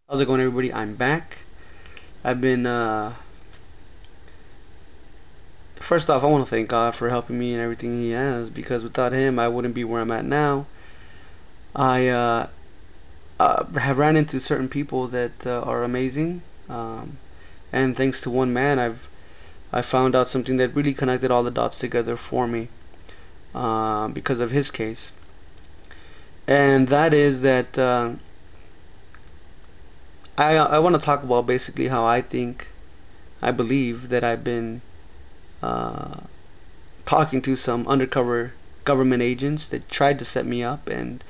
How's it going, everybody? I'm back. I've been, first off, I want to thank God for helping me and everything He has, because without Him, I wouldn't be where I'm at now. I have ran into certain people that are amazing, and thanks to one man, I found out something that really connected all the dots together for me, because of his case, and that is that I want to talk about basically how I believe that I've been uh, talking to some undercover government agents that tried to set me up and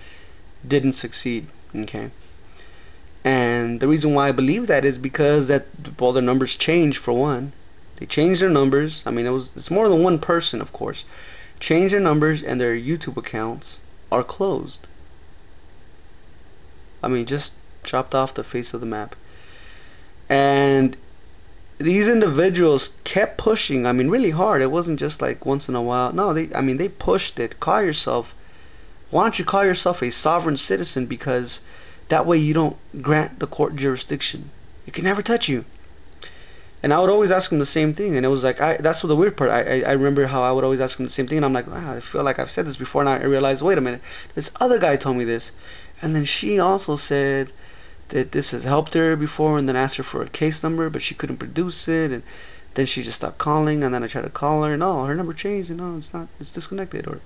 didn't succeed. Okay, and the reason why I believe that is because that, well, their numbers changed. For one, they changed their numbers. I mean, it's more than one person, of course. Changed their numbers, and their YouTube accounts are closed. I mean, just dropped off the face of the map. And these individuals kept pushing. I mean, really hard. It wasn't just like once in a while. No, they pushed it. Why don't you call yourself a sovereign citizen? Because that way you don't grant the court jurisdiction. It can never touch you. And I would always ask them the same thing, and it was like, that's what the weird part. I remember how I would always ask them the same thing, and I'm like, wow, I feel like I've said this before, and I realized, wait a minute, this other guy told me this, and then she also said that this has helped her before, and then asked her for a case number, but she couldn't produce it, and then she just stopped calling, and then I tried to call her, no, her number changed, and no, it's not, it's disconnected, or,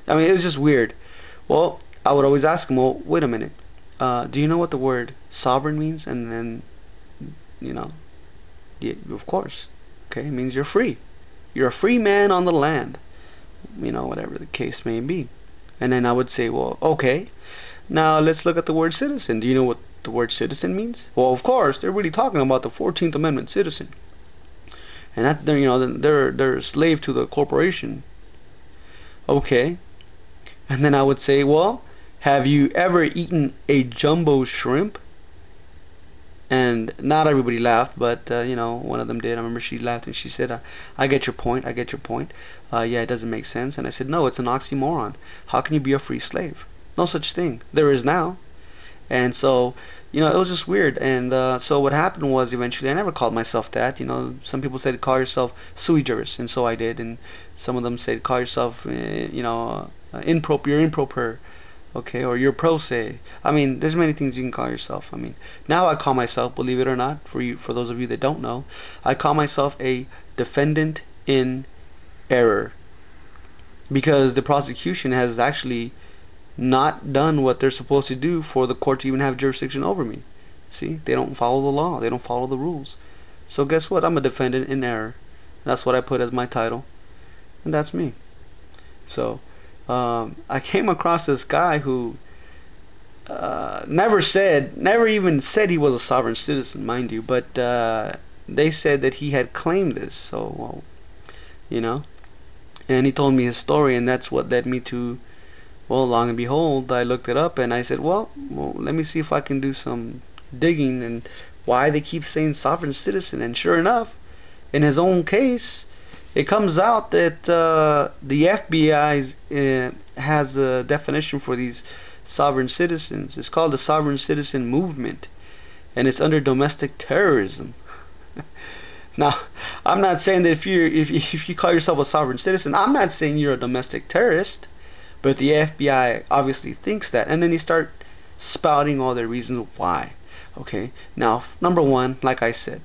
I mean, it was just weird. Well, I would always ask them, well, wait a minute, do you know what the word sovereign means? And then, you know, yeah, of course. Okay, it means you're free. You're a free man on the land. You know, whatever the case may be. And then I would say, well, okay, now let's look at the word citizen. Do you know what the word citizen means? Well, of course, they're really talking about the 14th Amendment citizen. And that, they're, you know, they're a slave to the corporation. Okay. And then I would say, well, have you ever eaten a jumbo shrimp? And not everybody laughed, but you know, one of them did. I remember she laughed and she said, "I get your point. I get your point. Yeah, it doesn't make sense." And I said, "No, it's an oxymoron. How can you be a free slave? No such thing. There is now." And so, you know, it was just weird. And so what happened was, eventually, I never called myself that. You know, some people said call yourself sui juris, and so I did. And some of them said call yourself, you know, improper, improper. Okay, or you're pro se. I mean, there's many things you can call yourself. I mean, now I call myself, believe it or not, for those of you that don't know, I call myself a defendant in error, because the prosecution has actually not done what they're supposed to do for the court to even have jurisdiction over me. See, they don't follow the law, they don't follow the rules. So guess what? I'm a defendant in error. That's what I put as my title, and that's me. So I came across this guy who never even said he was a sovereign citizen, mind you, but they said that he had claimed this. So, well, you know, and he told me his story, and that's what led me to, well, long and behold, I looked it up, and I said, well, let me see if I can do some digging and why they keep saying sovereign citizen. And sure enough, in his own case, it comes out that the FBI has a definition for these sovereign citizens. It's called the sovereign citizen movement, and it's under domestic terrorism. Now, I'm not saying that if you call yourself a sovereign citizen, I'm not saying you're a domestic terrorist, but the FBI obviously thinks that, and then they start spouting all their reasons why. Okay, now, number one, like I said,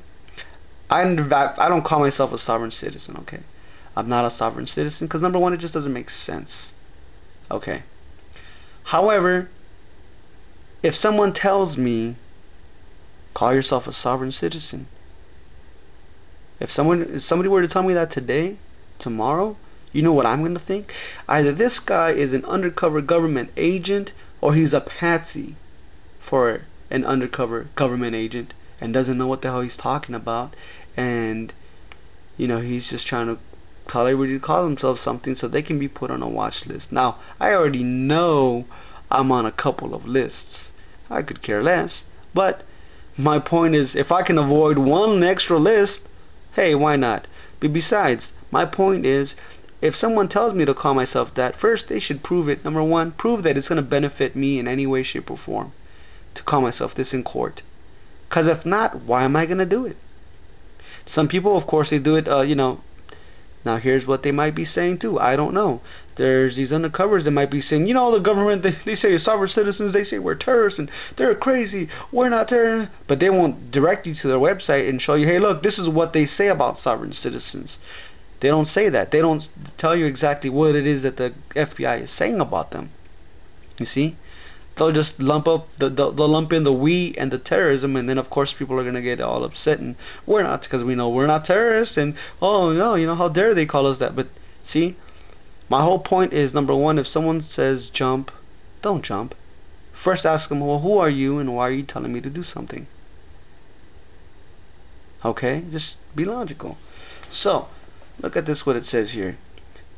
I don't call myself a sovereign citizen, okay? I'm not a sovereign citizen because, number one, it just doesn't make sense, okay? However, if someone tells me, call yourself a sovereign citizen, if somebody were to tell me that today, tomorrow, you know what I'm going to think? Either this guy is an undercover government agent, or he's a patsy for an undercover government agent and doesn't know what the hell he's talking about, and you know, he's just trying to tell everybody to call themselves something so they can be put on a watch list. Now, I already know I'm on a couple of lists. I could care less, but my point is, if I can avoid one extra list, hey, why not? But besides, my point is, if someone tells me to call myself that, first they should prove it. Number one, prove that it's going to benefit me in any way, shape, or form to call myself this in court. Because if not, why am I going to do it? Some people, of course, they do it, now here's what they might be saying too. I don't know. There's these undercovers that might be saying, the government, they say sovereign citizens, they say we're terrorists and they're crazy. We're not terrorists. But they won't direct you to their website and show you, hey, look, this is what they say about sovereign citizens. They don't say that. They don't tell you exactly what it is that the FBI is saying about them. You see? They'll just lump up they'll lump in the we and the terrorism, and then of course people are gonna get all upset, and we're not, because we know we're not terrorists, and oh no, how dare they call us that. But see, my whole point is, number one, if someone says jump, don't jump. First ask them, well, who are you and why are you telling me to do something? Okay, just be logical. So look at this, what it says here.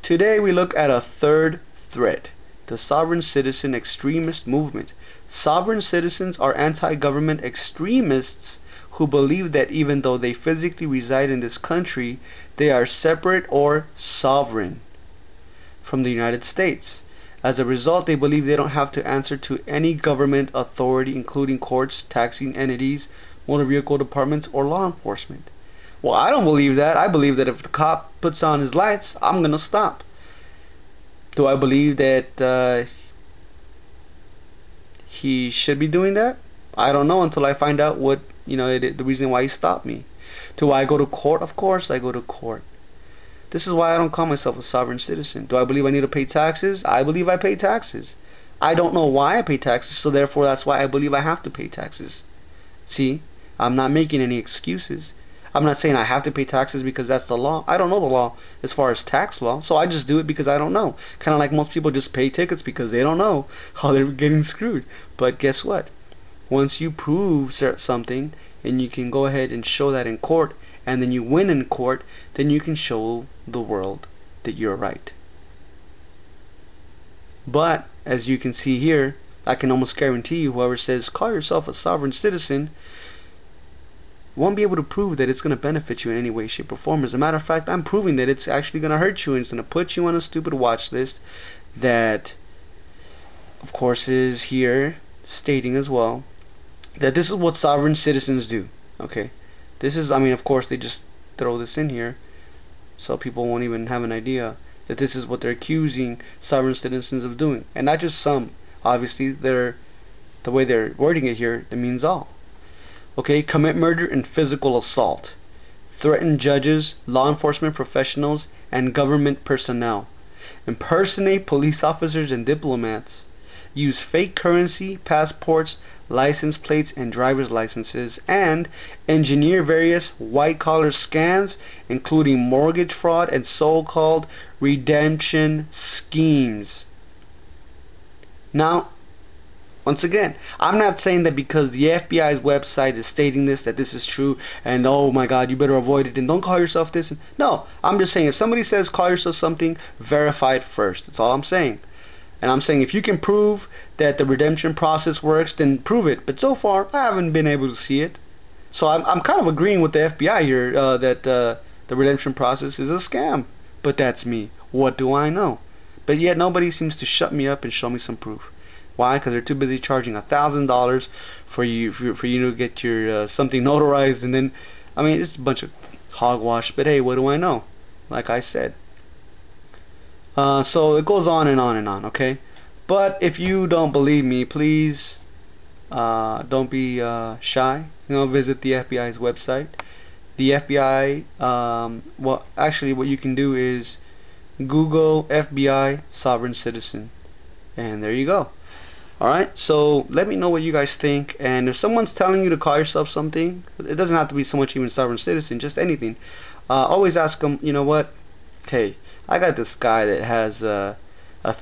Today we look at a third threat: the sovereign citizen extremist movement. Sovereign citizens are anti-government extremists who believe that even though they physically reside in this country, they are separate or sovereign from the United States. As a result, they believe they don't have to answer to any government authority, including courts, taxing entities, motor vehicle departments, or law enforcement. Well, I don't believe that. I believe that if the cop puts on his lights, I'm gonna stop. Do I believe that he should be doing that? I don't know until I find out what, the reason why he stopped me. Do I go to court? Of course I go to court. This is why I don't call myself a sovereign citizen. Do I believe I need to pay taxes? I believe I pay taxes. I don't know why I pay taxes, so therefore that's why I believe I have to pay taxes. See? I'm not making any excuses. I'm not saying I have to pay taxes because that's the law. I don't know the law as far as tax law, so I just do it because I don't know. Kind of like most people just pay tickets because they don't know how they're getting screwed. But guess what? Once you prove something and you can go ahead and show that in court, and then you win in court, then you can show the world that you're right. But as you can see here, I can almost guarantee you, whoever says call yourself a sovereign citizen won't be able to prove that it's going to benefit you in any way, shape, or form. As a matter of fact, I'm proving that it's actually going to hurt you, and it's going to put you on a stupid watch list that, of course, is here stating as well that this is what sovereign citizens do. Okay, this is, of course, they just throw this in here so people won't even have an idea that this is what they're accusing sovereign citizens of doing. And not just some. Obviously, the way they're wording it here, it means all. Okay, commit murder and physical assault, threaten judges, law enforcement professionals, and government personnel, impersonate police officers and diplomats, use fake currency, passports, license plates, and driver's licenses, and engineer various white-collar scams, including mortgage fraud and so-called redemption schemes. Now, once again, I'm not saying that because the FBI's website is stating this, that this is true, and oh my god, you better avoid it, and don't call yourself this. No, I'm just saying, if somebody says call yourself something, verify it first. That's all I'm saying. And I'm saying if you can prove that the redemption process works, then prove it. But so far, I haven't been able to see it. So I'm kind of agreeing with the FBI here that the redemption process is a scam. But that's me. What do I know? But yet nobody seems to shut me up and show me some proof. Why? Because they're too busy charging $1,000 for you to get your something notarized, and then it's a bunch of hogwash. But hey, what do I know? Like I said. So it goes on and on and on. Okay, but if you don't believe me, please don't be shy. Visit the FBI's website. The FBI. Well, actually, what you can do is Google FBI sovereign citizen, and there you go. Alright, so let me know what you guys think, and if someone's telling you to call yourself something, it doesn't have to be so much even sovereign citizen, just anything, always ask them, you know what, hey, I got this guy that has a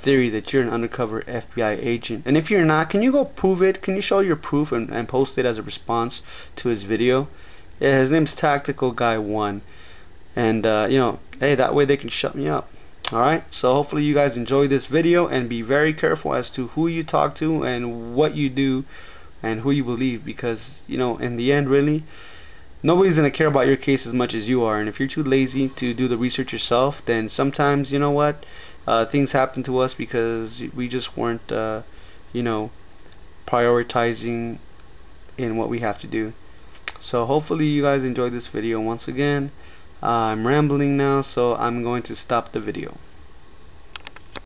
theory that you're an undercover FBI agent, and if you're not, can you go prove it? Can you show your proof and post it as a response to his video? Yeah, his name's Tactical Guy 1, and hey, that way they can shut me up. Alright, so hopefully you guys enjoy this video, and be very careful as to who you talk to and what you do and who you believe, because in the end, really, nobody's going to care about your case as much as you are. And if you're too lazy to do the research yourself, then sometimes, things happen to us because we just weren't prioritizing in what we have to do. So hopefully you guys enjoyed this video. Once again, I'm rambling now, so I'm going to stop the video.